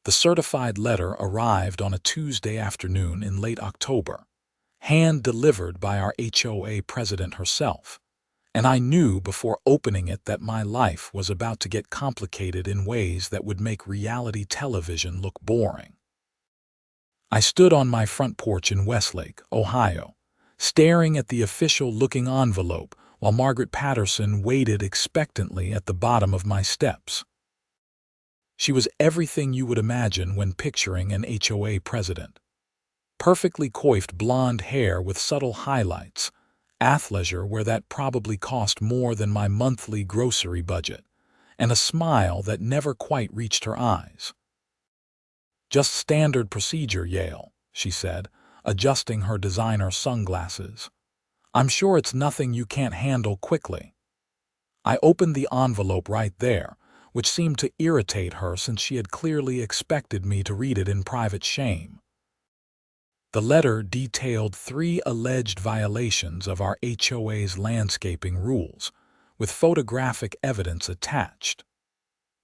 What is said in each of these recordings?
The certified letter arrived on a Tuesday afternoon in late October, hand-delivered by our HOA president herself, and I knew before opening it that my life was about to get complicated in ways that would make reality television look boring. I stood on my front porch in Westlake, Ohio, staring at the official-looking envelope while Margaret Patterson waited expectantly at the bottom of my steps. She was everything you would imagine when picturing an HOA president. Perfectly coiffed blonde hair with subtle highlights, athleisure where that probably cost more than my monthly grocery budget, and a smile that never quite reached her eyes. "Just standard procedure, Yale," she said, adjusting her designer sunglasses. "I'm sure it's nothing you can't handle quickly." I opened the envelope right there, which seemed to irritate her since she had clearly expected me to read it in private shame. The letter detailed 3 alleged violations of our HOA's landscaping rules, with photographic evidence attached.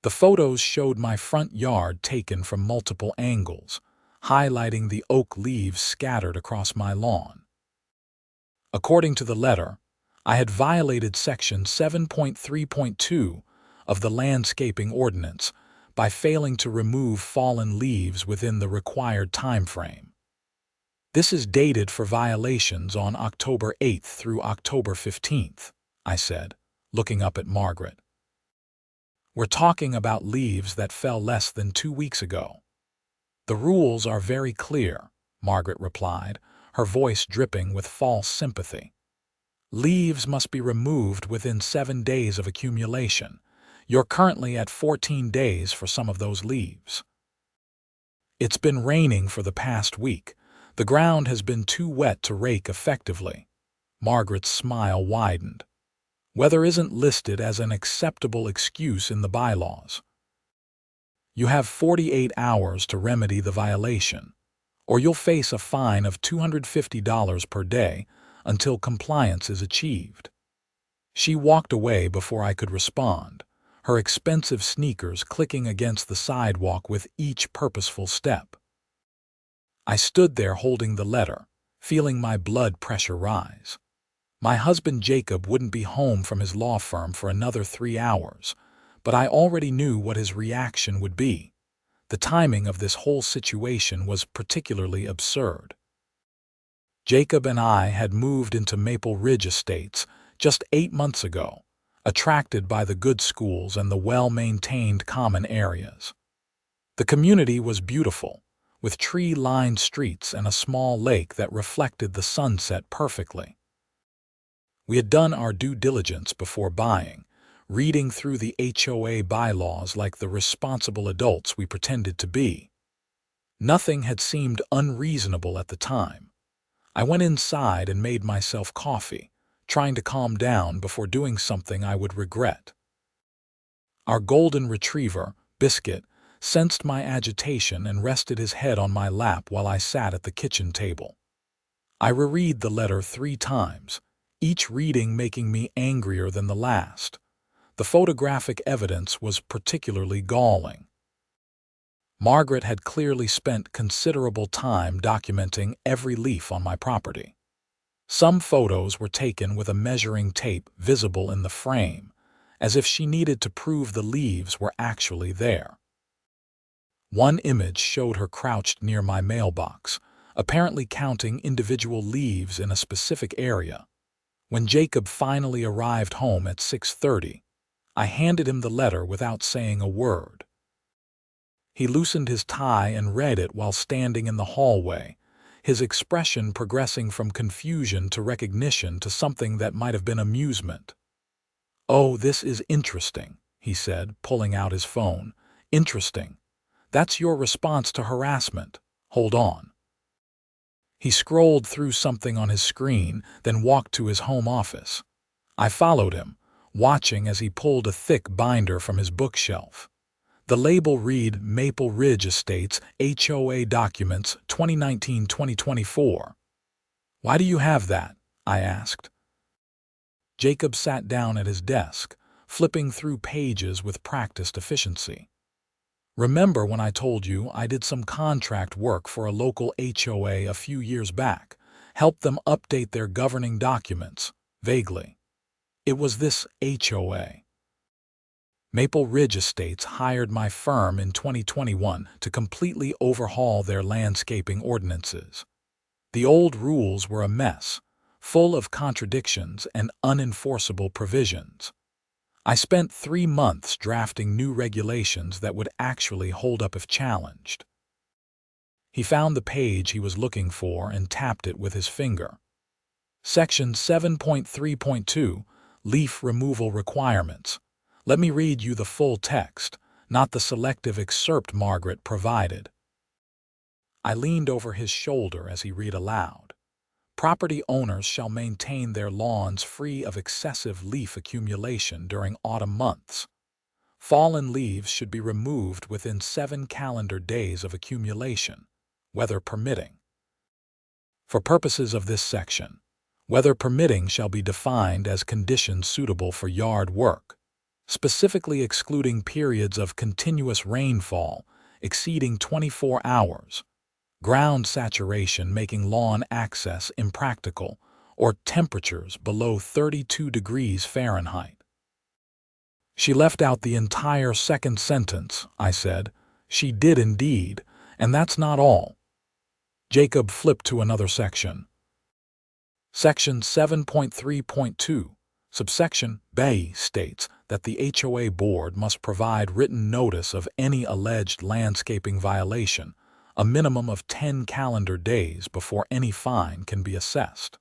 The photos showed my front yard taken from multiple angles, highlighting the oak leaves scattered across my lawn. According to the letter, I had violated Section 7.3.2 of the Landscaping Ordinance by failing to remove fallen leaves within the required time frame. "This is dated for violations on October 8th through October 15th, I said, looking up at Margaret. "We're talking about leaves that fell less than 2 weeks ago." "The rules are very clear," Margaret replied, her voice dripping with false sympathy. "Leaves must be removed within 7 days of accumulation. You're currently at 14 days for some of those leaves." "It's been raining for the past week. The ground has been too wet to rake effectively." Margaret's smile widened. "Weather isn't listed as an acceptable excuse in the bylaws. You have 48 hours to remedy the violation, or you'll face a fine of $250 per day until compliance is achieved." She walked away before I could respond, her expensive sneakers clicking against the sidewalk with each purposeful step. I stood there holding the letter, feeling my blood pressure rise. My husband Jacob wouldn't be home from his law firm for another 3 hours, but I already knew what his reaction would be. The timing of this whole situation was particularly absurd. Jacob and I had moved into Maple Ridge Estates just 8 months ago, attracted by the good schools and the well-maintained common areas. The community was beautiful, with tree-lined streets and a small lake that reflected the sunset perfectly. We had done our due diligence before buying, reading through the HOA bylaws like the responsible adults we pretended to be. Nothing had seemed unreasonable at the time. I went inside and made myself coffee, trying to calm down before doing something I would regret. Our golden retriever, Biscuit, sensed my agitation and rested his head on my lap while I sat at the kitchen table. I reread the letter 3 times, each reading making me angrier than the last. The photographic evidence was particularly galling. Margaret had clearly spent considerable time documenting every leaf on my property. Some photos were taken with a measuring tape visible in the frame, as if she needed to prove the leaves were actually there. One image showed her crouched near my mailbox, apparently counting individual leaves in a specific area. When Jacob finally arrived home at 6:30, I handed him the letter without saying a word. He loosened his tie and read it while standing in the hallway, his expression progressing from confusion to recognition to something that might have been amusement. "Oh, this is interesting," he said, pulling out his phone. "Interesting. That's your response to harassment. Hold on." He scrolled through something on his screen, then walked to his home office. I followed him, watching as he pulled a thick binder from his bookshelf. The label read Maple Ridge Estates HOA Documents 2019-2024. "Why do you have that?" I asked. Jacob sat down at his desk, flipping through pages with practiced efficiency. Remember when I told you I did some contract work for a local HOA a few years back, helped them update their governing documents, vaguely. It was this HOA. Maple Ridge Estates hired my firm in 2021 to completely overhaul their landscaping ordinances. The old rules were a mess, full of contradictions and unenforceable provisions. I spent 3 months drafting new regulations that would actually hold up if challenged. He found the page he was looking for and tapped it with his finger. Section 7.3.2, Leaf Removal Requirements. Let me read you the full text, not the selective excerpt Margaret provided. I leaned over his shoulder as he read aloud. Property owners shall maintain their lawns free of excessive leaf accumulation during autumn months. Fallen leaves should be removed within 7 calendar days of accumulation, weather permitting. For purposes of this section, weather permitting shall be defined as conditions suitable for yard work, specifically excluding periods of continuous rainfall exceeding 24 hours, ground saturation making lawn access impractical, or temperatures below 32 degrees Fahrenheit. She left out the entire second sentence, I said. She did indeed, and that's not all. Jacob flipped to another section. Section 7.3.2, subsection B states that the HOA board must provide written notice of any alleged landscaping violation, a minimum of 10 calendar days before any fine can be assessed.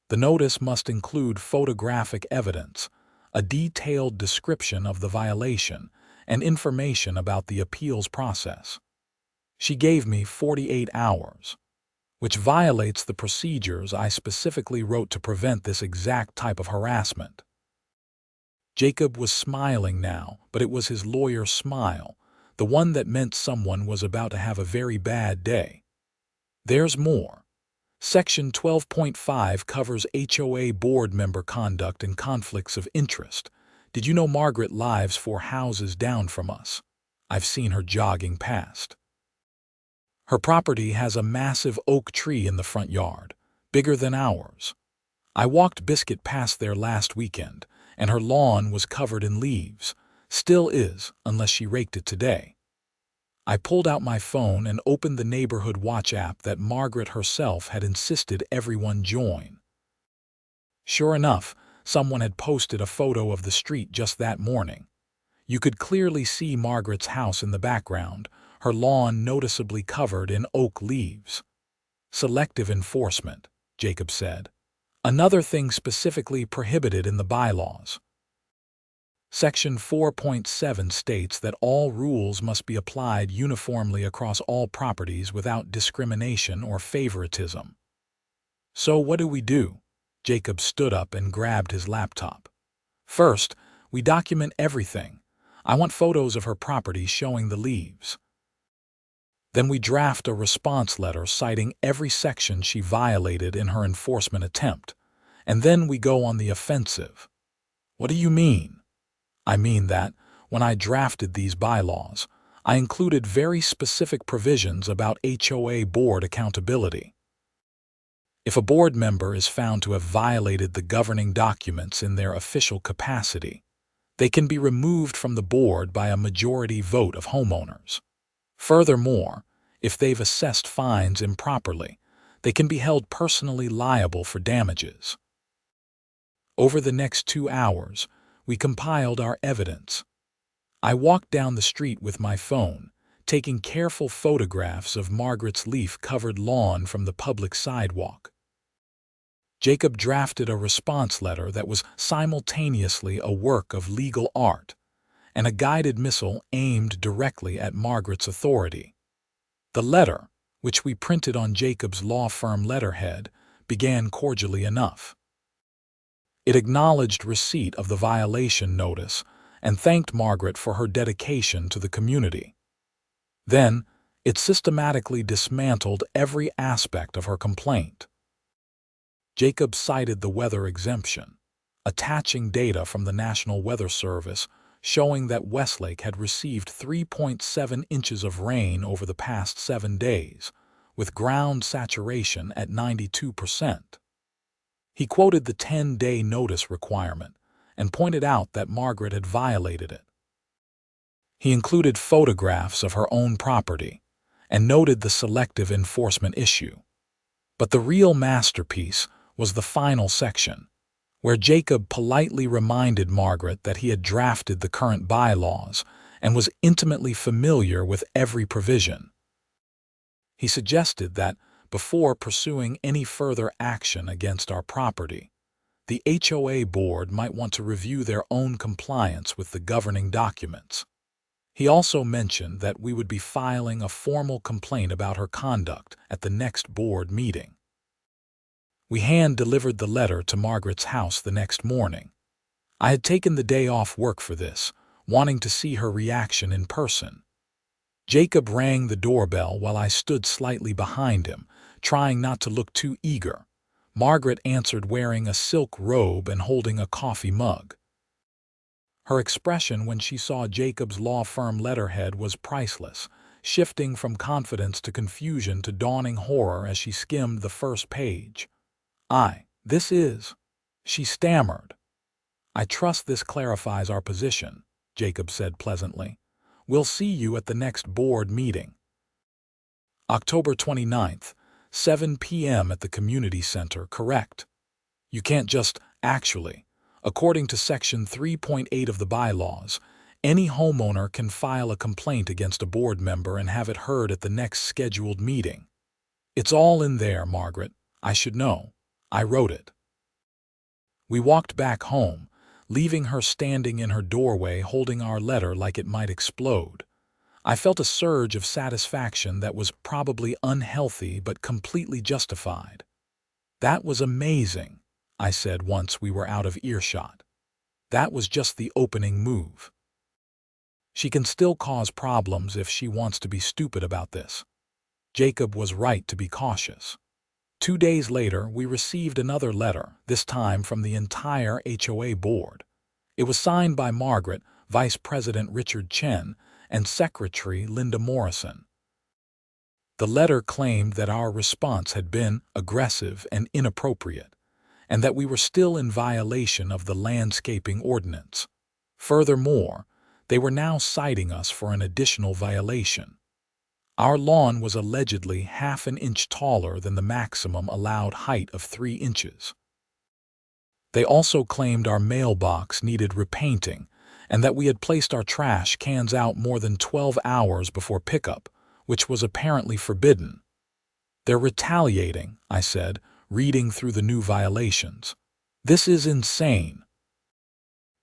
The notice must include photographic evidence, a detailed description of the violation, and information about the appeals process. She gave me 48 hours, which violates the procedures I specifically wrote to prevent this exact type of harassment. Jacob was smiling now, but it was his lawyer's smile, the one that meant someone was about to have a very bad day. There's more. Section 12.5 covers HOA board member conduct and conflicts of interest. Did you know Margaret lives 4 houses down from us? I've seen her jogging past. Her property has a massive oak tree in the front yard, bigger than ours. I walked Biscuit past there last weekend, and her lawn was covered in leaves. Still is, unless she raked it today. I pulled out my phone and opened the neighborhood watch app that Margaret herself had insisted everyone join. Sure enough, someone had posted a photo of the street just that morning. You could clearly see Margaret's house in the background, her lawn noticeably covered in oak leaves. Selective enforcement, Jacob said. Another thing specifically prohibited in the bylaws. Section 4.7 states that all rules must be applied uniformly across all properties without discrimination or favoritism. So what do? Jacob stood up and grabbed his laptop. First, we document everything. I want photos of her property showing the leaves. Then we draft a response letter citing every section she violated in her enforcement attempt. And then we go on the offensive. What do you mean? I mean that, when I drafted these bylaws, I included very specific provisions about HOA board accountability. If a board member is found to have violated the governing documents in their official capacity, they can be removed from the board by a majority vote of homeowners. Furthermore, if they've assessed fines improperly, they can be held personally liable for damages. Over the next 2 hours, we compiled our evidence. I walked down the street with my phone, taking careful photographs of Margaret's leaf-covered lawn from the public sidewalk. Jacob drafted a response letter that was simultaneously a work of legal art and a guided missile aimed directly at Margaret's authority. The letter, which we printed on Jacob's law firm letterhead, began cordially enough. It acknowledged receipt of the violation notice and thanked Margaret for her dedication to the community. Then, it systematically dismantled every aspect of her complaint. Jacob cited the weather exemption, attaching data from the National Weather Service showing that Westlake had received 3.7 inches of rain over the past 7 days, with ground saturation at 92%. He quoted the 10-day notice requirement and pointed out that Margaret had violated it. He included photographs of her own property and noted the selective enforcement issue. But the real masterpiece was the final section, where Jacob politely reminded Margaret that he had drafted the current bylaws and was intimately familiar with every provision. He suggested that, before pursuing any further action against our property, the HOA board might want to review their own compliance with the governing documents. He also mentioned that we would be filing a formal complaint about her conduct at the next board meeting. We hand-delivered the letter to Margaret's house the next morning. I had taken the day off work for this, wanting to see her reaction in person. Jacob rang the doorbell while I stood slightly behind him, trying not to look too eager. Margaret answered wearing a silk robe and holding a coffee mug. Her expression when she saw Jacob's law firm letterhead was priceless, shifting from confidence to confusion to dawning horror as she skimmed the first page. This is, she stammered. I trust this clarifies our position, Jacob said pleasantly. We'll see you at the next board meeting. October 29th, 7 p.m. at the community center, correct? You can't just, actually. According to Section 3.8 of the bylaws, any homeowner can file a complaint against a board member and have it heard at the next scheduled meeting. It's all in there, Margaret. I should know. I wrote it. We walked back home, leaving her standing in her doorway holding our letter like it might explode. I felt a surge of satisfaction that was probably unhealthy but completely justified. That was amazing, I said once we were out of earshot. That was just the opening move. She can still cause problems if she wants to be stupid about this. Jacob was right to be cautious. 2 days later, we received another letter, this time from the entire HOA board. It was signed by Margaret, Vice President Richard Chen, and Secretary Linda Morrison. The letter claimed that our response had been aggressive and inappropriate, and that we were still in violation of the landscaping ordinance. Furthermore, they were now citing us for an additional violation. Our lawn was allegedly half an inch taller than the maximum allowed height of 3 inches. They also claimed our mailbox needed repainting and that we had placed our trash cans out more than 12 hours before pickup, which was apparently forbidden. They're retaliating, I said, reading through the new violations. This is insane.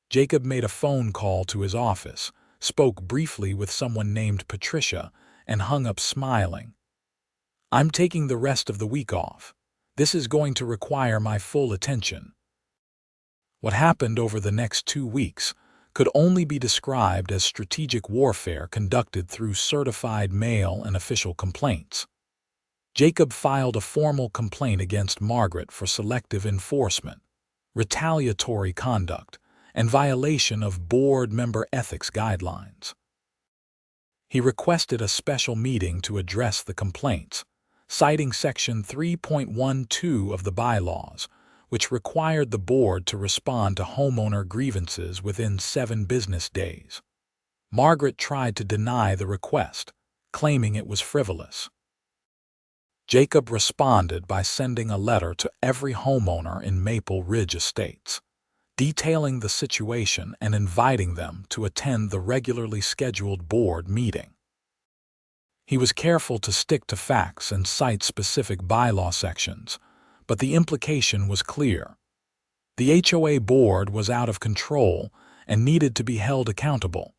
Jacob made a phone call to his office, spoke briefly with someone named Patricia, and hung up smiling. I'm taking the rest of the week off. This is going to require my full attention. What happened over the next 2 weeks could only be described as strategic warfare conducted through certified mail and official complaints. Jacob filed a formal complaint against Margaret for selective enforcement, retaliatory conduct, and violation of board member ethics guidelines. He requested a special meeting to address the complaints, citing Section 3.12 of the bylaws, which required the board to respond to homeowner grievances within 7 business days. Margaret tried to deny the request, claiming it was frivolous. Jacob responded by sending a letter to every homeowner in Maple Ridge Estates, detailing the situation and inviting them to attend the regularly scheduled board meeting. He was careful to stick to facts and cite specific bylaw sections, but the implication was clear. The HOA board was out of control and needed to be held accountable.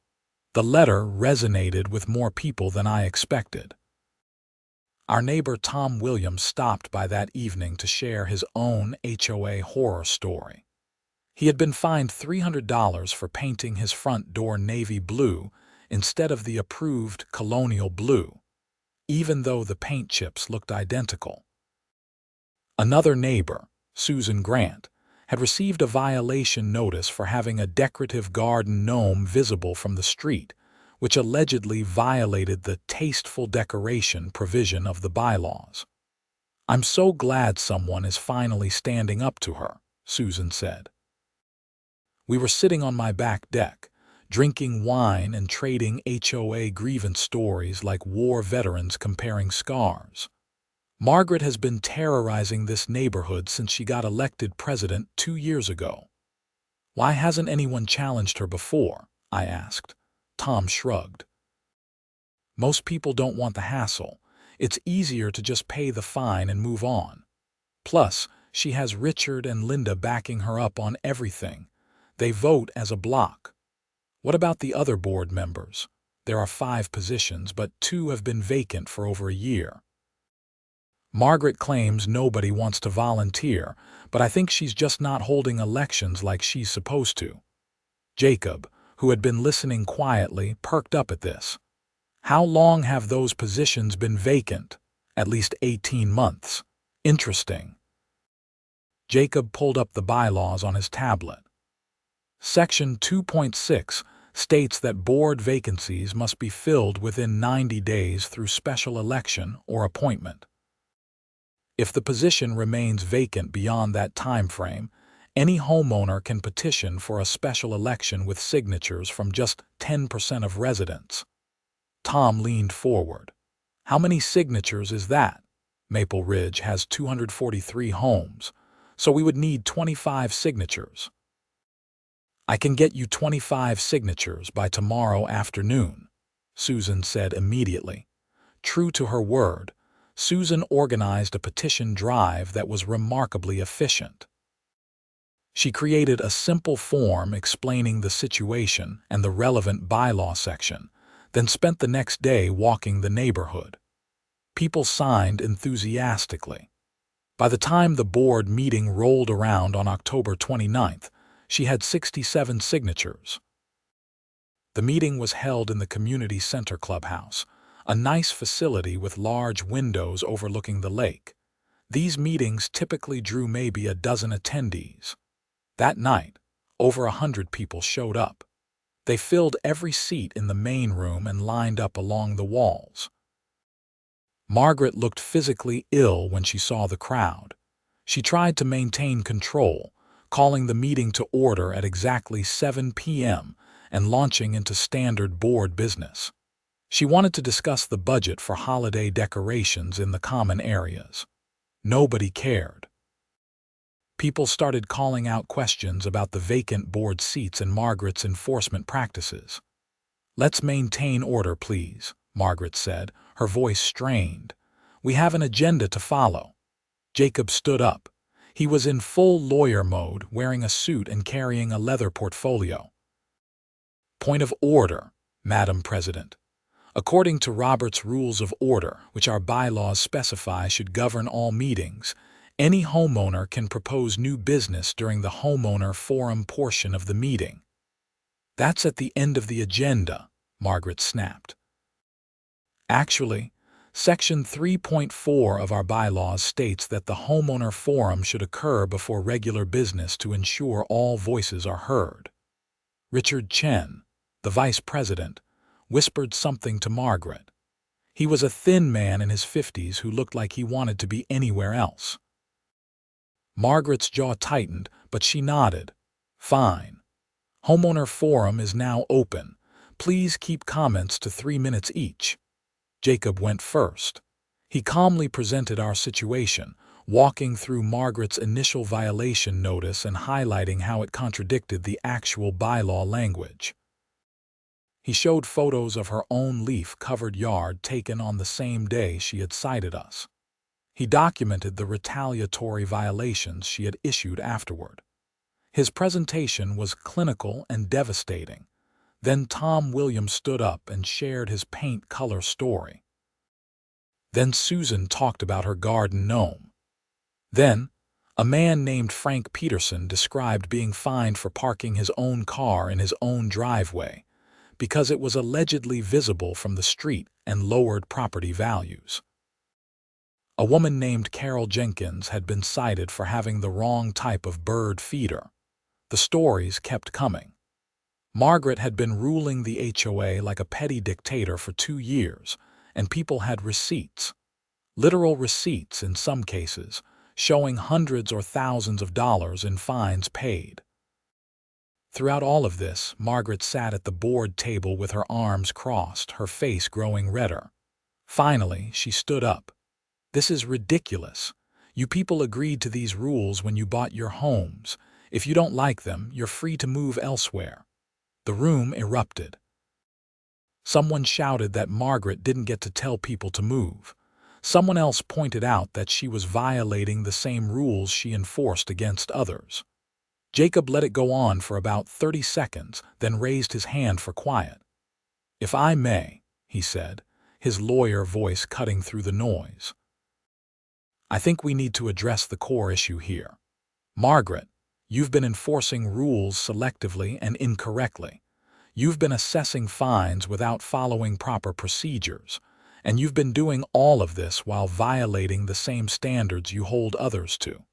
The letter resonated with more people than I expected. Our neighbor Tom Williams stopped by that evening to share his own HOA horror story. He had been fined $300 for painting his front door navy blue instead of the approved colonial blue, even though the paint chips looked identical. Another neighbor, Susan Grant, had received a violation notice for having a decorative garden gnome visible from the street, which allegedly violated the tasteful decoration provision of the bylaws. "I'm so glad someone is finally standing up to her," Susan said. We were sitting on my back deck, drinking wine and trading HOA grievance stories like war veterans comparing scars. "Margaret has been terrorizing this neighborhood since she got elected president 2 years ago. Why hasn't anyone challenged her before?" I asked. Tom shrugged. "Most people don't want the hassle. It's easier to just pay the fine and move on. Plus, she has Richard and Linda backing her up on everything. They vote as a bloc. What about the other board members? There are 5 positions, but 2 have been vacant for over a year. Margaret claims nobody wants to volunteer, but I think she's just not holding elections like she's supposed to." Jacob, who had been listening quietly, perked up at this. "How long have those positions been vacant?" "At least 18 months. "Interesting." Jacob pulled up the bylaws on his tablet. Section 2.6 states that board vacancies must be filled within 90 days through special election or appointment. If the position remains vacant beyond that time frame, any homeowner can petition for a special election with signatures from just 10% of residents. Tom leaned forward. "How many signatures is that?" "Maple Ridge has 243 homes, so we would need 25 signatures." "I can get you 25 signatures by tomorrow afternoon," Susan said immediately. True to her word, Susan organized a petition drive that was remarkably efficient. She created a simple form explaining the situation and the relevant bylaw section, then spent the next day walking the neighborhood. People signed enthusiastically. By the time the board meeting rolled around on October 29th, she had 67 signatures. The meeting was held in the community center clubhouse, a nice facility with large windows overlooking the lake. These meetings typically drew maybe a dozen attendees. That night, over 100 people showed up. They filled every seat in the main room and lined up along the walls. Margaret looked physically ill when she saw the crowd. She tried to maintain control, calling the meeting to order at exactly 7 p.m. and launching into standard board business. She wanted to discuss the budget for holiday decorations in the common areas. Nobody cared. People started calling out questions about the vacant board seats and Margaret's enforcement practices. "Let's maintain order, please," Margaret said, her voice strained. "We have an agenda to follow." Jacob stood up. He was in full lawyer mode, wearing a suit and carrying a leather portfolio. "Point of order, Madam President. According to Robert's Rules of Order, which our bylaws specify should govern all meetings, any homeowner can propose new business during the homeowner forum portion of the meeting." "That's at the end of the agenda," Margaret snapped. "Actually, Section 3.4 of our bylaws states that the homeowner forum should occur before regular business to ensure all voices are heard." Richard Chen, the vice president, whispered something to Margaret. He was a thin man in his 50s who looked like he wanted to be anywhere else. Margaret's jaw tightened, but she nodded. "Fine. Homeowner forum is now open. Please keep comments to 3 minutes each." Jacob went first. He calmly presented our situation, walking through Margaret's initial violation notice and highlighting how it contradicted the actual bylaw language. He showed photos of her own leaf-covered yard taken on the same day she had cited us. He documented the retaliatory violations she had issued afterward. His presentation was clinical and devastating. Then Tom Williams stood up and shared his paint color story. Then Susan talked about her garden gnome. Then, a man named Frank Peterson described being fined for parking his own car in his own driveway because it was allegedly visible from the street and lowered property values. A woman named Carol Jenkins had been cited for having the wrong type of bird feeder. The stories kept coming. Margaret had been ruling the HOA like a petty dictator for 2 years, and people had receipts, literal receipts in some cases, showing hundreds or thousands of dollars in fines paid. Throughout all of this, Margaret sat at the board table with her arms crossed, her face growing redder. Finally, she stood up. "This is ridiculous. You people agreed to these rules when you bought your homes. If you don't like them, you're free to move elsewhere." The room erupted. Someone shouted that Margaret didn't get to tell people to move. Someone else pointed out that she was violating the same rules she enforced against others. Jacob let it go on for about 30 seconds, then raised his hand for quiet. "If I may," he said, his lawyer voice cutting through the noise. "I think we need to address the core issue here. Margaret, you've been enforcing rules selectively and incorrectly. You've been assessing fines without following proper procedures, and you've been doing all of this while violating the same standards you hold others to.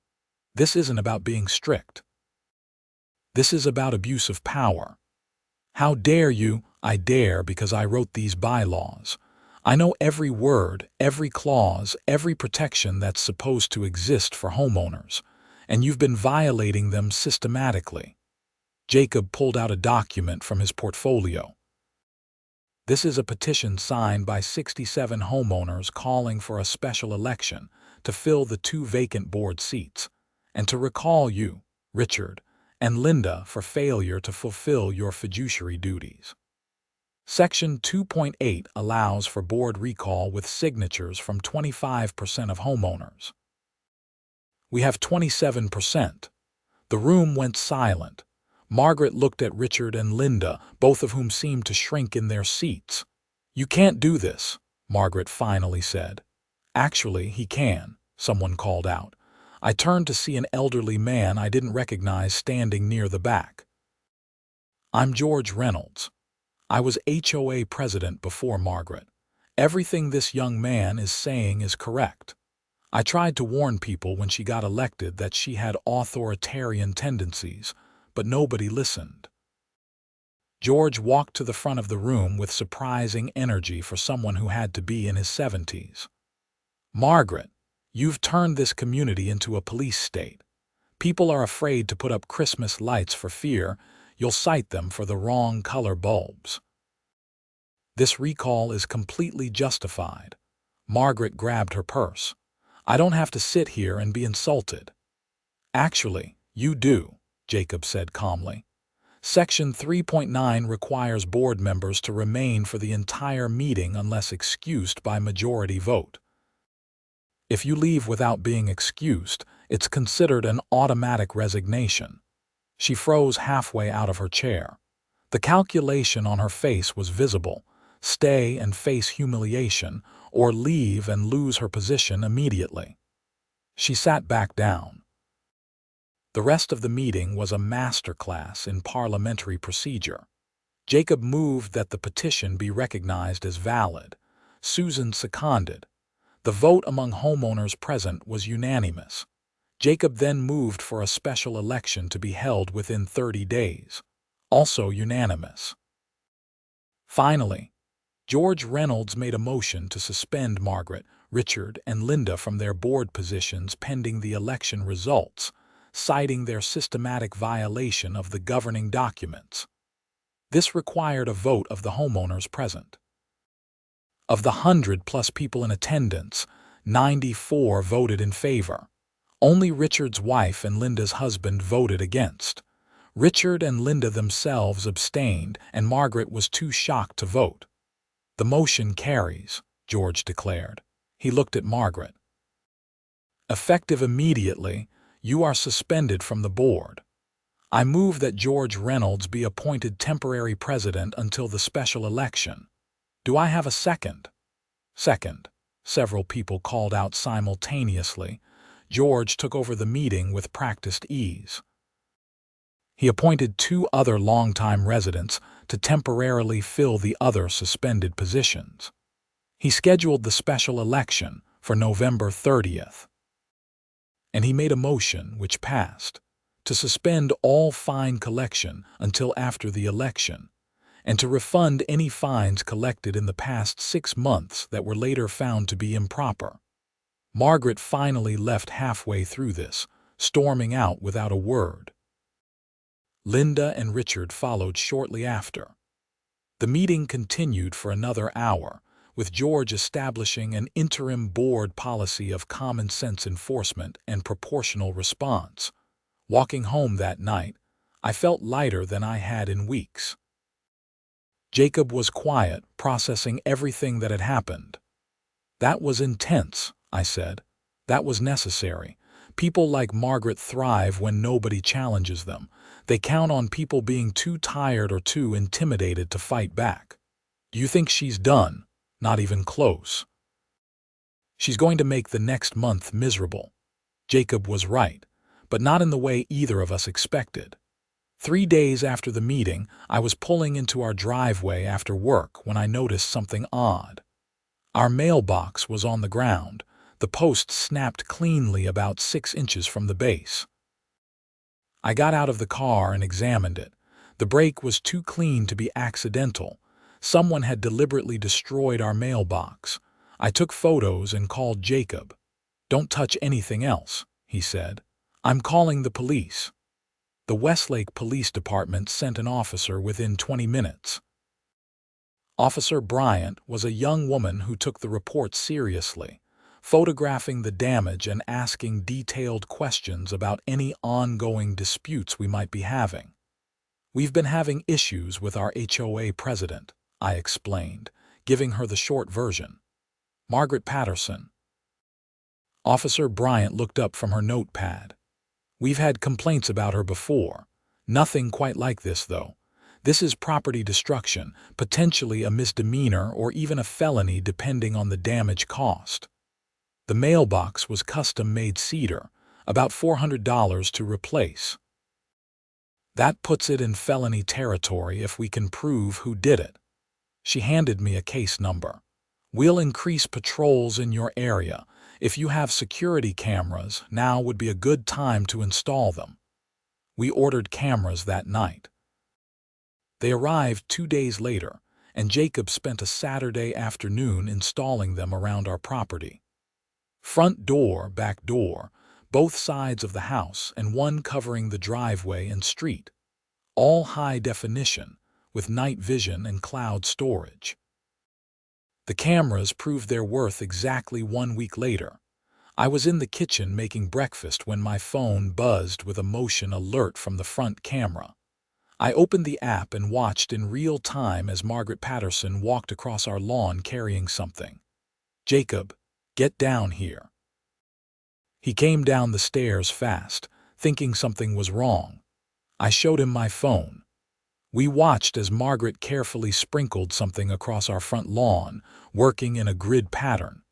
This isn't about being strict. This is about abuse of power. How dare you?" "I dare because I wrote these bylaws. I know every word, every clause, every protection that's supposed to exist for homeowners, and you've been violating them systematically." Jacob pulled out a document from his portfolio. "This is a petition signed by 67 homeowners calling for a special election to fill the 2 vacant board seats, and to recall you, Richard, and Linda for failure to fulfill your fiduciary duties. Section 2.8 allows for board recall with signatures from 25% of homeowners. We have 27%. The room went silent. Margaret looked at Richard and Linda, both of whom seemed to shrink in their seats. "You can't do this," Margaret finally said. "Actually, he can," someone called out. I turned to see an elderly man I didn't recognize standing near the back. "I'm George Reynolds. I was HOA president before Margaret. Everything this young man is saying is correct. I tried to warn people when she got elected that she had authoritarian tendencies, but nobody listened." George walked to the front of the room with surprising energy for someone who had to be in his 70s. "Margaret, you've turned this community into a police state. People are afraid to put up Christmas lights for fear you'll cite them for the wrong color bulbs. This recall is completely justified." Margaret grabbed her purse. "I don't have to sit here and be insulted." "Actually, you do," Jacob said calmly. "Section 3.9 requires board members to remain for the entire meeting unless excused by majority vote. If you leave without being excused, it's considered an automatic resignation." She froze halfway out of her chair. The calculation on her face was visible: stay and face humiliation, or leave and lose her position immediately. She sat back down. The rest of the meeting was a masterclass in parliamentary procedure. Jacob moved that the petition be recognized as valid. Susan seconded. The vote among homeowners present was unanimous. Jacob then moved for a special election to be held within 30 days. Also unanimous. Finally, George Reynolds made a motion to suspend Margaret, Richard, and Linda from their board positions pending the election results, citing their systematic violation of the governing documents. This required a vote of the homeowners present. Of the 100+ people in attendance, 94 voted in favor. Only Richard's wife and Linda's husband voted against. Richard and Linda themselves abstained, and Margaret was too shocked to vote. "The motion carries," George declared. He looked at Margaret. "Effective immediately, you are suspended from the board. I move that George Reynolds be appointed temporary president until the special election. Do I have a second?" "Second," several people called out simultaneously. George took over the meeting with practiced ease. He appointed 2 other longtime residents to temporarily fill the other suspended positions. He scheduled the special election for November 30th. And he made a motion, which passed, to suspend all fine collection until after the election, and to refund any fines collected in the past 6 months that were later found to be improper. Margaret finally left halfway through this, storming out without a word. Linda and Richard followed shortly after. The meeting continued for another hour, with George establishing an interim board policy of common sense enforcement and proportional response. Walking home that night, I felt lighter than I had in weeks. Jacob was quiet, processing everything that had happened. "That was intense," I said. "That was necessary. People like Margaret thrive when nobody challenges them. They count on people being too tired or too intimidated to fight back. Do you think she's done? Not even close. She's going to make the next month miserable." Jacob was right, but not in the way either of us expected. 3 days after the meeting, I was pulling into our driveway after work when I noticed something odd. Our mailbox was on the ground, the post snapped cleanly about 6 inches from the base. I got out of the car and examined it. The break was too clean to be accidental. Someone had deliberately destroyed our mailbox. I took photos and called Jacob. "Don't touch anything else," he said. "I'm calling the police." The Westlake Police Department sent an officer within 20 minutes. Officer Bryant was a young woman who took the report seriously, photographing the damage and asking detailed questions about any ongoing disputes we might be having. "We've been having issues with our HOA president," I explained, giving her the short version. "Margaret Patterson." Officer Bryant looked up from her notepad. "We've had complaints about her before. Nothing quite like this, though. This is property destruction, potentially a misdemeanor or even a felony depending on the damage caused. The mailbox was custom-made cedar, about $400 to replace. That puts it in felony territory if we can prove who did it." She handed me a case number. "We'll increase patrols in your area. If you have security cameras, now would be a good time to install them." We ordered cameras that night. They arrived 2 days later, and Jacob spent a Saturday afternoon installing them around our property. Front door, back door, both sides of the house, and one covering the driveway and street. All high definition, with night vision and cloud storage. The cameras proved their worth exactly 1 week later. I was in the kitchen making breakfast when my phone buzzed with a motion alert from the front camera. I opened the app and watched in real time as Margaret Patterson walked across our lawn carrying something. "Jacob, get down here." He came down the stairs fast, thinking something was wrong. I showed him my phone. We watched as Margaret carefully sprinkled something across our front lawn, working in a grid pattern.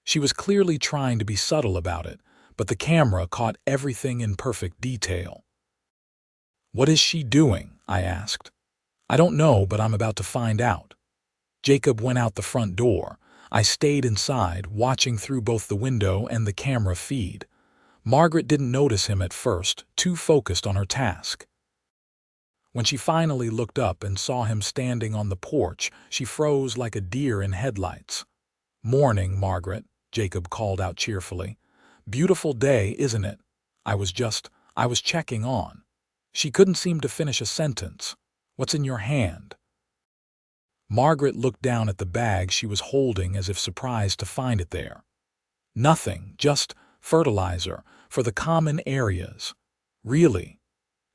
She was clearly trying to be subtle about it, but the camera caught everything in perfect detail. "What is she doing?" I asked. "I don't know, but I'm about to find out." Jacob went out the front door. I stayed inside, watching through both the window and the camera feed. Margaret didn't notice him at first, too focused on her task. When she finally looked up and saw him standing on the porch, she froze like a deer in headlights. "Morning, Margaret," Jacob called out cheerfully. "Beautiful day, isn't it? I was checking on." She couldn't seem to finish a sentence. "What's in your hand?" Margaret looked down at the bag she was holding as if surprised to find it there. "Nothing, just fertilizer for the common areas." "Really?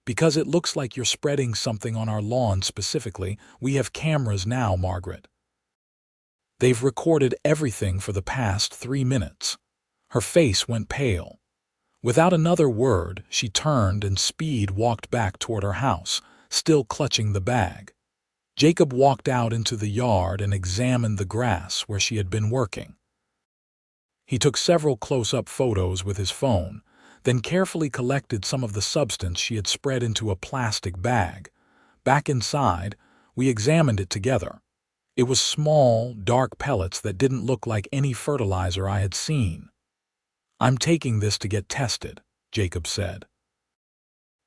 Because it looks like you're spreading something on our lawn specifically. We have cameras now, Margaret. They've recorded everything for the past 3 minutes." Her face went pale. Without another word, she turned and walked back toward her house, still clutching the bag. Jacob walked out into the yard and examined the grass where she had been working. He took several close-up photos with his phone, then carefully collected some of the substance she had spread into a plastic bag. Back inside, we examined it together. It was small, dark pellets that didn't look like any fertilizer I had seen. "I'm taking this to get tested," Jacob said.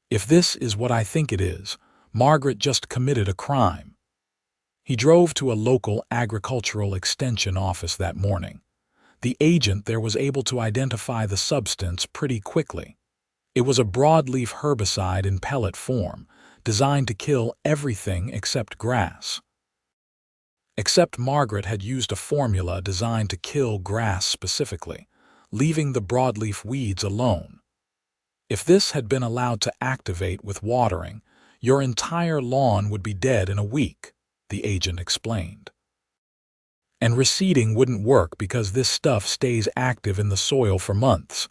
"If this is what I think it is, Margaret just committed a crime." He drove to a local agricultural extension office that morning. The agent there was able to identify the substance pretty quickly. It was a broadleaf herbicide in pellet form, designed to kill everything except grass. Except Margaret had used a formula designed to kill grass specifically, leaving the broadleaf weeds alone. "If this had been allowed to activate with watering, your entire lawn would be dead in a week," the agent explained. "And reseeding wouldn't work because this stuff stays active in the soil for months.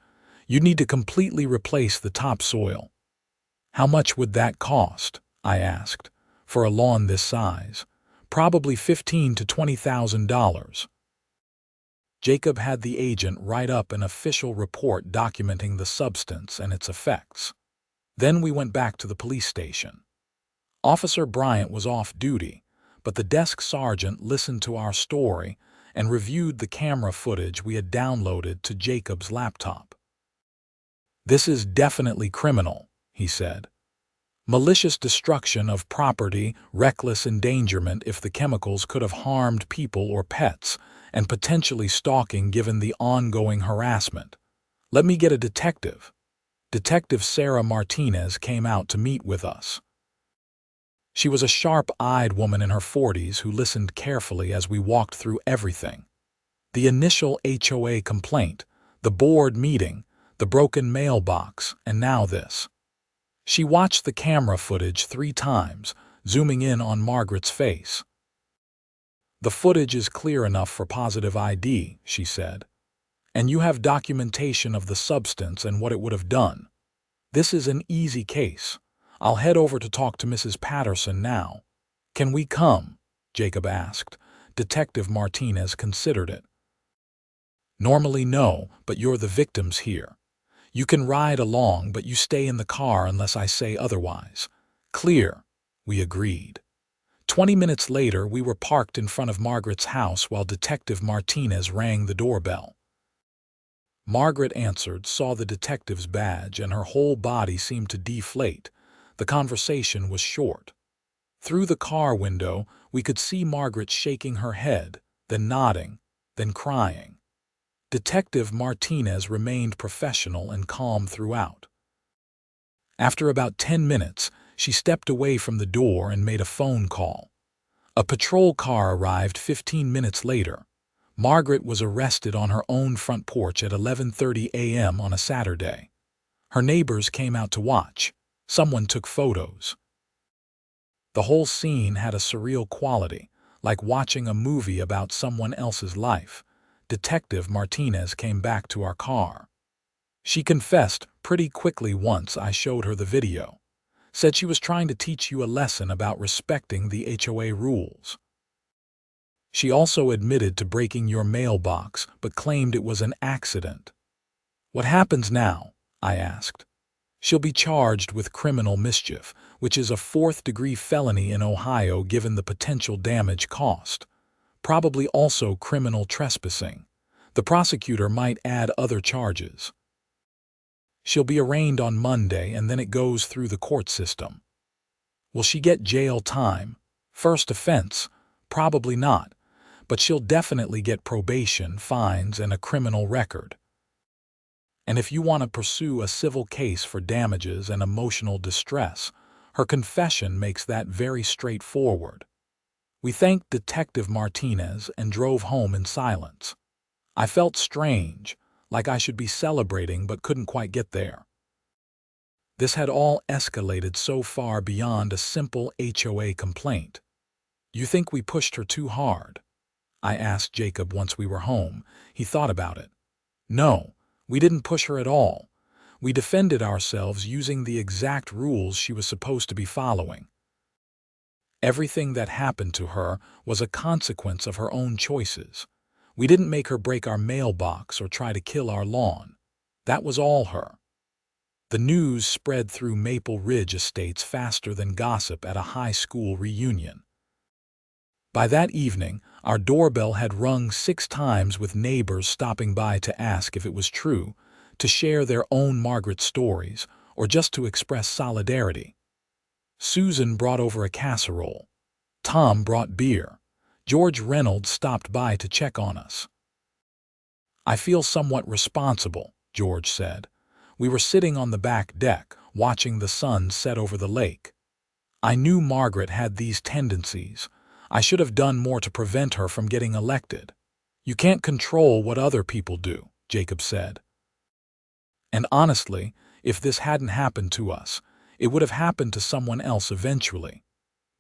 You'd need to completely replace the topsoil." "How much would that cost?" I asked. "For a lawn this size, probably $15,000 to $20,000. Jacob had the agent write up an official report documenting the substance and its effects. Then we went back to the police station. Officer Bryant was off duty, but the desk sergeant listened to our story and reviewed the camera footage we had downloaded to Jacob's laptop. "This is definitely criminal," he said. "Malicious destruction of property, reckless endangerment if the chemicals could have harmed people or pets, and potentially stalking given the ongoing harassment. Let me get a detective." Detective Sarah Martinez came out to meet with us. She was a sharp-eyed woman in her 40s who listened carefully as we walked through everything. The initial HOA complaint, the board meeting, the broken mailbox, and now this. She watched the camera footage 3 times, zooming in on Margaret's face. "The footage is clear enough for positive ID," she said. "And you have documentation of the substance and what it would have done. This is an easy case. I'll head over to talk to Mrs. Patterson now." "Can we come?" Jacob asked. Detective Martinez considered it. "Normally no, but you're the victims here. You can ride along, but you stay in the car unless I say otherwise." "Clear," we agreed. 20 minutes later, we were parked in front of Margaret's house while Detective Martinez rang the doorbell. Margaret answered, saw the detective's badge, and her whole body seemed to deflate. The conversation was short. Through the car window, we could see Margaret shaking her head, then nodding, then crying. Detective Martinez remained professional and calm throughout. After about 10 minutes, she stepped away from the door and made a phone call. A patrol car arrived 15 minutes later. Margaret was arrested on her own front porch at 11:30 a.m. on a Saturday. Her neighbors came out to watch. Someone took photos. The whole scene had a surreal quality, like watching a movie about someone else's life. Detective Martinez came back to our car. She confessed pretty quickly once I showed her the video. Said she was trying to teach you a lesson about respecting the HOA rules. She also admitted to breaking your mailbox, but claimed it was an accident. "What happens now?" I asked. "She'll be charged with criminal mischief, which is a 4th-degree felony in Ohio given the potential damage caused. Probably also criminal trespassing. The prosecutor might add other charges. She'll be arraigned on Monday and then it goes through the court system." "Will she get jail time? First offense? Probably not, but she'll definitely get probation, fines, and a criminal record. And if you want to pursue a civil case for damages and emotional distress, her confession makes that very straightforward." We thanked Detective Martinez and drove home in silence. I felt strange, like I should be celebrating but couldn't quite get there. This had all escalated so far beyond a simple HOA complaint. "You think we pushed her too hard?" I asked Jacob once we were home. He thought about it. "No, we didn't push her at all. We defended ourselves using the exact rules she was supposed to be following. Everything that happened to her was a consequence of her own choices. We didn't make her break our mailbox or try to kill our lawn. That was all her." The news spread through Maple Ridge estates faster than gossip at a high school reunion. By that evening, our doorbell had rung 6 times with neighbors stopping by to ask if it was true, to share their own Margaret stories, or just to express solidarity. Susan brought over a casserole. Tom brought beer. George Reynolds stopped by to check on us. "I feel somewhat responsible," George said. We were sitting on the back deck, watching the sun set over the lake. "I knew Margaret had these tendencies. I should have done more to prevent her from getting elected." "You can't control what other people do," Jacob said. "And honestly, if this hadn't happened to us, it would have happened to someone else eventually.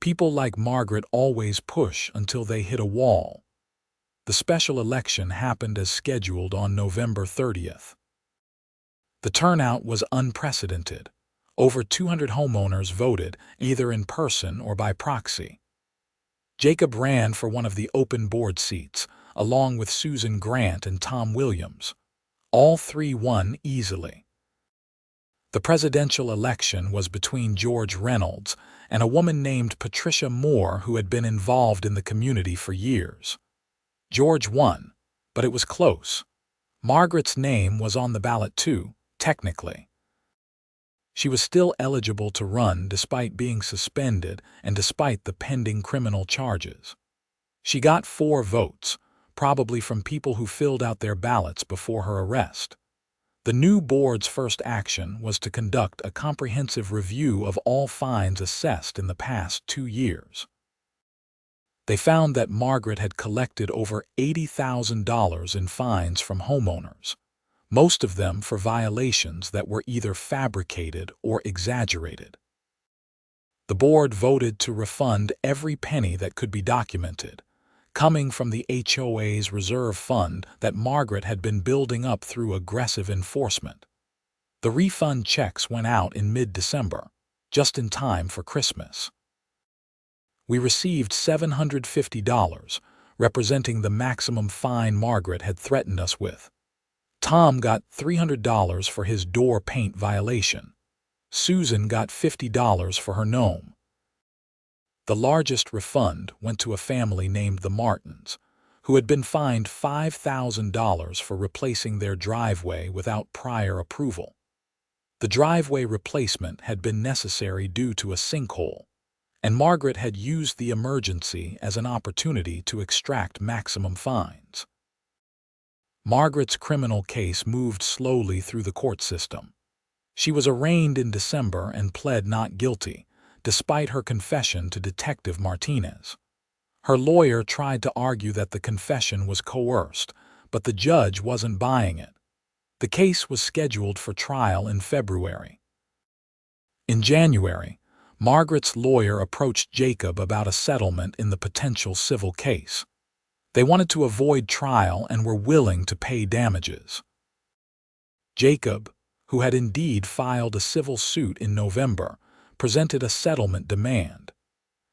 People like Margaret always push until they hit a wall." The special election happened as scheduled on November 30th. The turnout was unprecedented. Over 200 homeowners voted, either in person or by proxy. Jacob ran for one of the open board seats, along with Susan Grant and Tom Williams. All three won easily. The presidential election was between George Reynolds and a woman named Patricia Moore, who had been involved in the community for years. George won, but it was close. Margaret's name was on the ballot too, technically. She was still eligible to run despite being suspended and despite the pending criminal charges. She got 4 votes, probably from people who filled out their ballots before her arrest. The new board's first action was to conduct a comprehensive review of all fines assessed in the past 2 years. They found that Margaret had collected over $80,000 in fines from homeowners, most of them for violations that were either fabricated or exaggerated. The board voted to refund every penny that could be documented, coming from the HOA's reserve fund that Margaret had been building up through aggressive enforcement. The refund checks went out in mid-December, just in time for Christmas. We received $750, representing the maximum fine Margaret had threatened us with. Tom got $300 for his door paint violation. Susan got $50 for her gnome. The largest refund went to a family named the Martins, who had been fined $5,000 for replacing their driveway without prior approval. The driveway replacement had been necessary due to a sinkhole, and Margaret had used the emergency as an opportunity to extract maximum fines. Margaret's criminal case moved slowly through the court system. She was arraigned in December and pled not guilty, despite her confession to Detective Martinez. Her lawyer tried to argue that the confession was coerced, but the judge wasn't buying it. The case was scheduled for trial in February. In January, Margaret's lawyer approached Jacob about a settlement in the potential civil case. They wanted to avoid trial and were willing to pay damages. Jacob, who had indeed filed a civil suit in November, presented a settlement demand: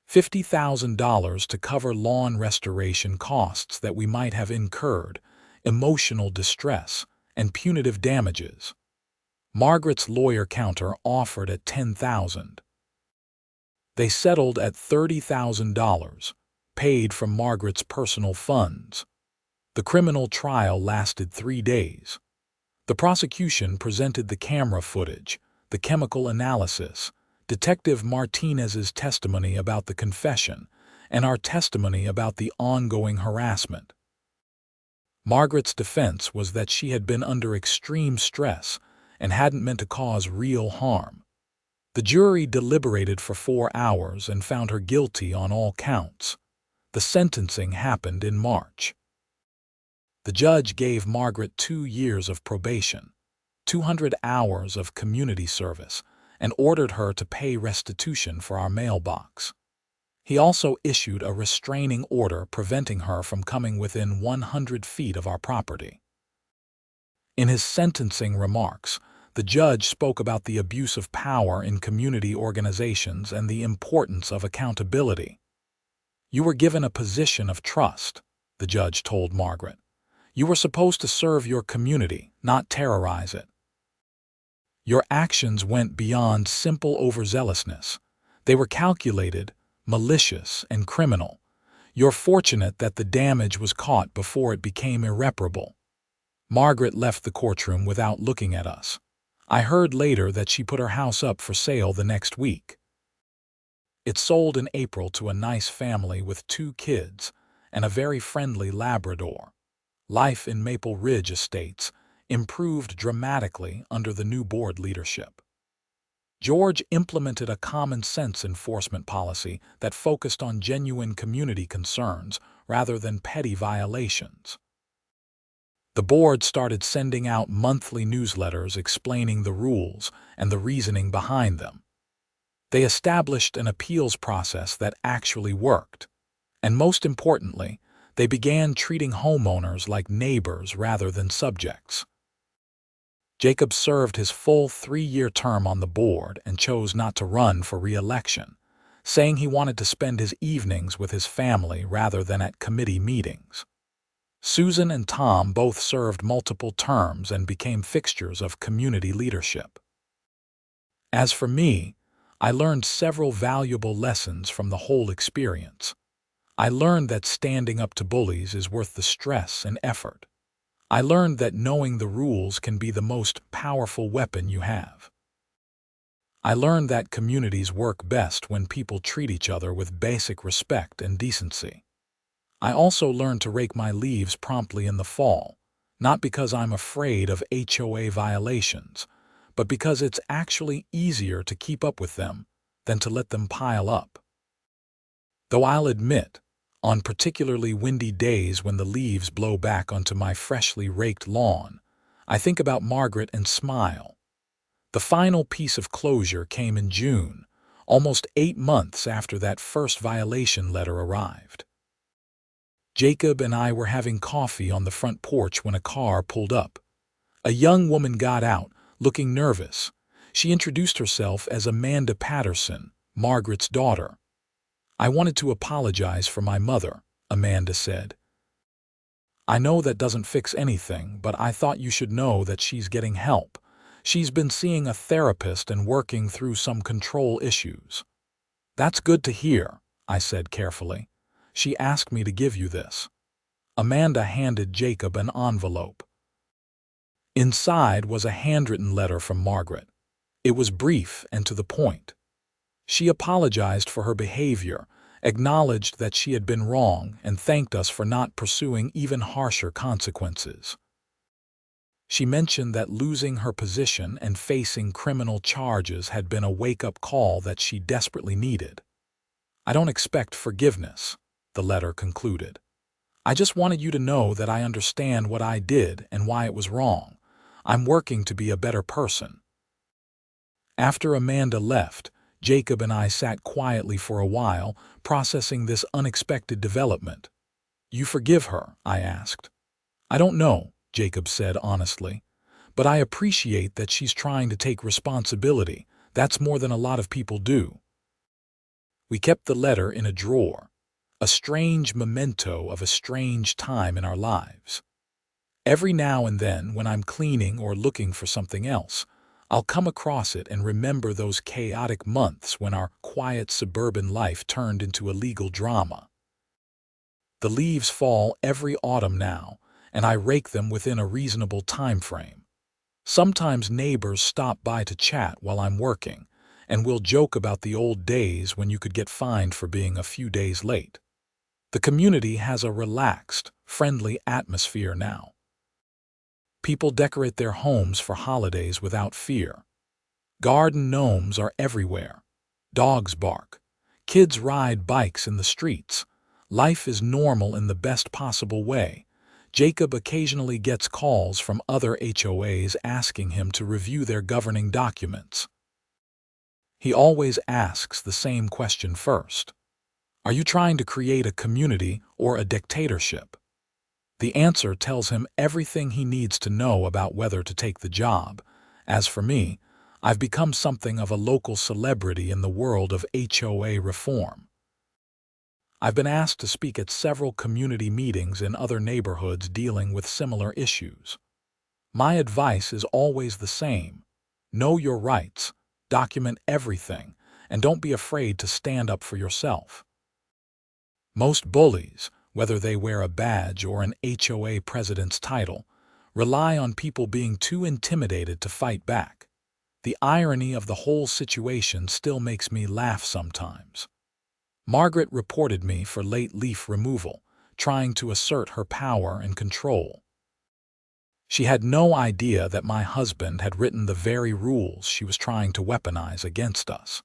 $50,000 to cover lawn restoration costs that we might have incurred, emotional distress, and punitive damages. Margaret's lawyer counter offered at $10,000. They settled at $30,000, paid from Margaret's personal funds. The criminal trial lasted 3 days. The prosecution presented the camera footage, the chemical analysis, Detective Martinez's testimony about the confession, and our testimony about the ongoing harassment. Margaret's defense was that she had been under extreme stress and hadn't meant to cause real harm. The jury deliberated for 4 hours and found her guilty on all counts. The sentencing happened in March. The judge gave Margaret 2 years of probation, 200 hours of community service, and ordered her to pay restitution for our mailbox. He also issued a restraining order preventing her from coming within 100 feet of our property. In his sentencing remarks, the judge spoke about the abuse of power in community organizations and the importance of accountability. "You were given a position of trust," the judge told Margaret. "You were supposed to serve your community, not terrorize it. Your actions went beyond simple overzealousness. They were calculated, malicious, and criminal. You're fortunate that the damage was caught before it became irreparable. Margaret left the courtroom without looking at us. I heard later that she put her house up for sale the next week. It sold in April to a nice family with 2 kids and a very friendly Labrador. Life in Maple Ridge Estates improved dramatically under the new board leadership. George implemented a common-sense enforcement policy that focused on genuine community concerns rather than petty violations. The board started sending out monthly newsletters explaining the rules and the reasoning behind them. They established an appeals process that actually worked. And most importantly, they began treating homeowners like neighbors rather than subjects. Jacob served his full 3-year term on the board and chose not to run for re-election, saying he wanted to spend his evenings with his family rather than at committee meetings. Susan and Tom both served multiple terms and became fixtures of community leadership. As for me, I learned several valuable lessons from the whole experience. I learned that standing up to bullies is worth the stress and effort. I learned that knowing the rules can be the most powerful weapon you have. I learned that communities work best when people treat each other with basic respect and decency. I also learned to rake my leaves promptly in the fall, not because I'm afraid of HOA violations, but because it's actually easier to keep up with them than to let them pile up. Though I'll admit, on particularly windy days when the leaves blow back onto my freshly raked lawn, I think about Margaret and smile. The final piece of closure came in June, almost 8 months after that first violation letter arrived. Jacob and I were having coffee on the front porch when a car pulled up. A young woman got out, looking nervous. She introduced herself as Amanda Patterson, Margaret's daughter. "I wanted to apologize for my mother," Amanda said. "I know that doesn't fix anything, but I thought you should know that she's getting help. She's been seeing a therapist and working through some control issues." "That's good to hear," I said carefully. "She asked me to give you this." Amanda handed Jacob an envelope. Inside was a handwritten letter from Margaret. It was brief and to the point. She apologized for her behavior, acknowledged that she had been wrong, and thanked us for not pursuing even harsher consequences. She mentioned that losing her position and facing criminal charges had been a wake-up call that she desperately needed. "I don't expect forgiveness," the letter concluded. "I just wanted you to know that I understand what I did and why it was wrong. I'm working to be a better person." After Amanda left, Jacob and I sat quietly for a while, processing this unexpected development. "You forgive her?" I asked. "I don't know," Jacob said honestly, "but I appreciate that she's trying to take responsibility. That's more than a lot of people do." We kept the letter in a drawer, a strange memento of a strange time in our lives. Every now and then, when I'm cleaning or looking for something else, I'll come across it and remember those chaotic months when our quiet suburban life turned into a legal drama. The leaves fall every autumn now, and I rake them within a reasonable time frame. Sometimes neighbors stop by to chat while I'm working, and we'll joke about the old days when you could get fined for being a few days late. The community has a relaxed, friendly atmosphere now. People decorate their homes for holidays without fear. Garden gnomes are everywhere. Dogs bark. Kids ride bikes in the streets. Life is normal in the best possible way. Jacob occasionally gets calls from other HOAs asking him to review their governing documents. He always asks the same question first. "Are you trying to create a community or a dictatorship?" The answer tells him everything he needs to know about whether to take the job. As for me, I've become something of a local celebrity in the world of HOA reform. I've been asked to speak at several community meetings in other neighborhoods dealing with similar issues. My advice is always the same. Know your rights, document everything, and don't be afraid to stand up for yourself. Most bullies, whether they wear a badge or an HOA president's title, rely on people being too intimidated to fight back. The irony of the whole situation still makes me laugh sometimes. Margaret reported me for late leaf removal, trying to assert her power and control. She had no idea that my husband had written the very rules she was trying to weaponize against us.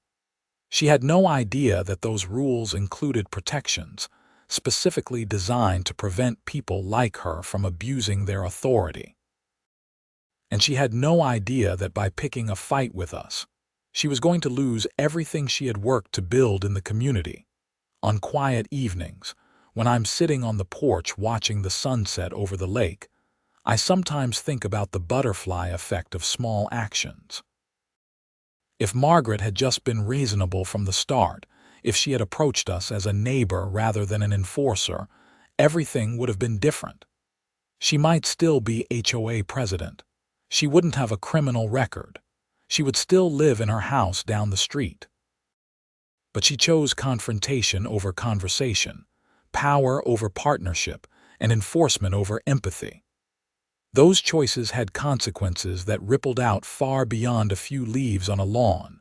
She had no idea that those rules included protections, specifically designed to prevent people like her from abusing their authority. And she had no idea that by picking a fight with us, she was going to lose everything she had worked to build in the community. On quiet evenings, when I'm sitting on the porch watching the sunset over the lake, I sometimes think about the butterfly effect of small actions. If Margaret had just been reasonable from the start, if she had approached us as a neighbor rather than an enforcer, everything would have been different. She might still be HOA president. She wouldn't have a criminal record. She would still live in her house down the street. But she chose confrontation over conversation, power over partnership, and enforcement over empathy. Those choices had consequences that rippled out far beyond a few leaves on a lawn.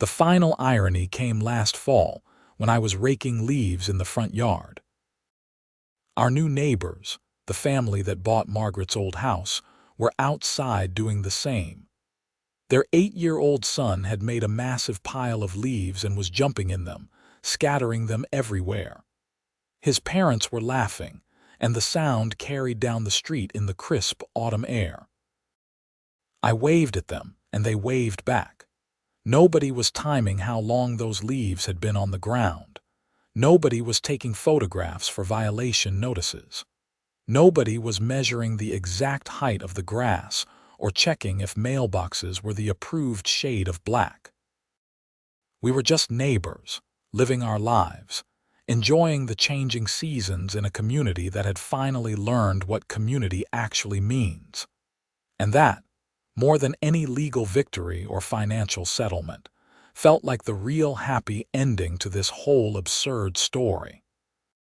The final irony came last fall when I was raking leaves in the front yard. Our new neighbors, the family that bought Margaret's old house, were outside doing the same. Their 8-year-old son had made a massive pile of leaves and was jumping in them, scattering them everywhere. His parents were laughing, and the sound carried down the street in the crisp autumn air. I waved at them, and they waved back. Nobody was timing how long those leaves had been on the ground. Nobody was taking photographs for violation notices. Nobody was measuring the exact height of the grass or checking if mailboxes were the approved shade of black. We were just neighbors, living our lives, enjoying the changing seasons in a community that had finally learned what community actually means. And that, more than any legal victory or financial settlement, felt like the real happy ending to this whole absurd story.